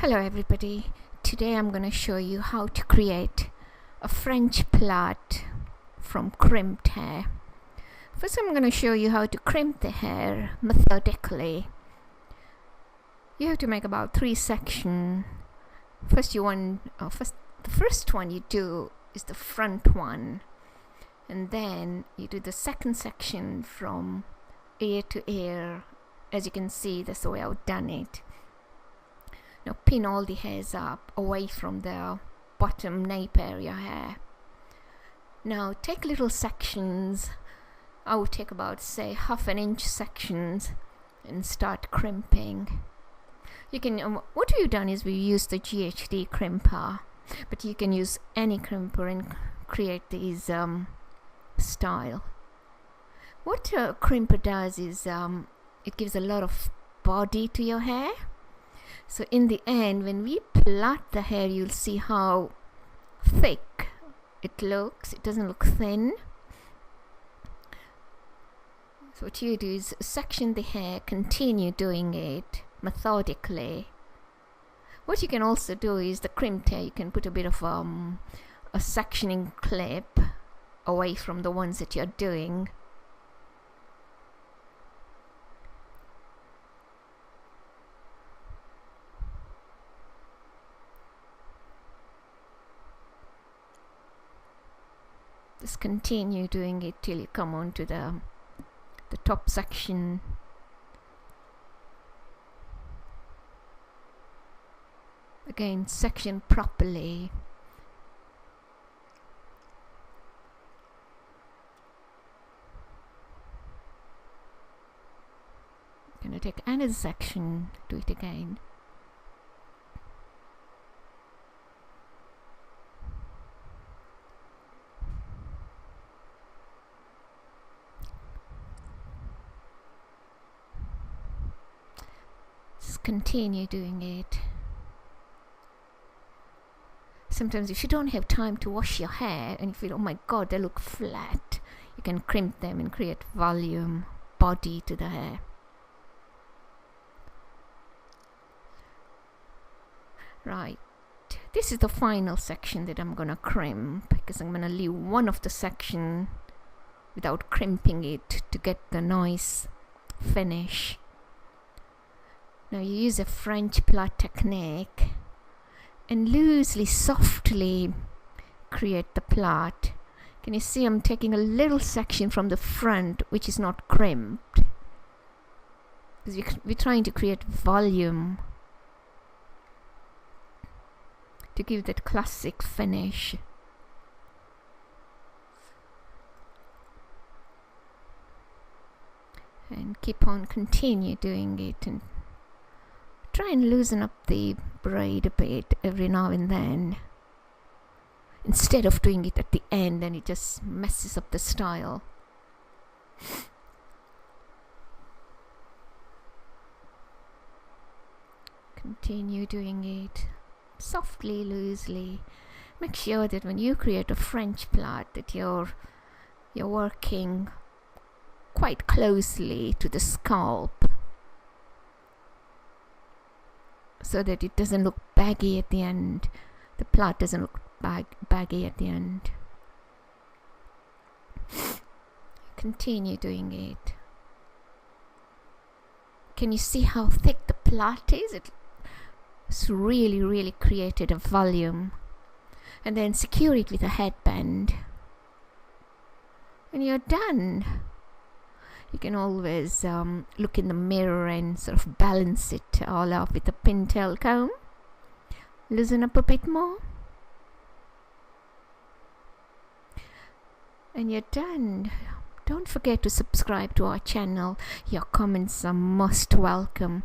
Hello everybody, today I'm going to show you how to create a French plait from crimped hair. First I'm going to show you how to crimp the hair methodically. You have to make about 3 sections. The first one you do is the front one, and then you do the second section from ear to ear. As you can see, that's the way I've done it. Now pin all the hairs up away from the bottom nape area hair. Now take little sections. I would take about say ½ an inch sections and start crimping. You can what we've done is we used the GHD crimper, but you can use any crimper and create these style. What a crimper does is it gives a lot of body to your hair. So in the end, when we plait the hair, you'll see how thick it looks. It doesn't look thin. So what you do is section the hair, continue doing it methodically. What you can also do is the crimped hair, you can put a bit of a sectioning clip away from the ones that you're doing. Just continue doing it till you come on to the top section. Again, section properly. Gonna take another section, do it again. Continue doing it. Sometimes if you don't have time to wash your hair and you feel, oh my god, they look flat, you can crimp them and create volume, body to the hair. Right, this is the final section that I'm gonna crimp, because I'm gonna leave one of the section without crimping it to get the nice finish. Now you use a French plait technique and loosely, softly create the plait. Can you see I'm taking a little section from the front which is not crimped, because we're trying to create volume to give that classic finish. And keep on, continue doing it, and try and loosen up the braid a bit every now and then, instead of doing it at the end, and it just messes up the style. Continue doing it softly, loosely. Make sure that when you create a French plait that you're working quite closely to the scalp, so that it doesn't look baggy at the end. The plait doesn't look baggy at the end. Continue doing it. Can you see how thick the plait is? It's really created a volume. And then secure it with a headband, and you're done. You can always look in the mirror and sort of balance it all up with a pintail comb. Loosen up a bit more. And you're done. Don't forget to subscribe to our channel. Your comments are most welcome.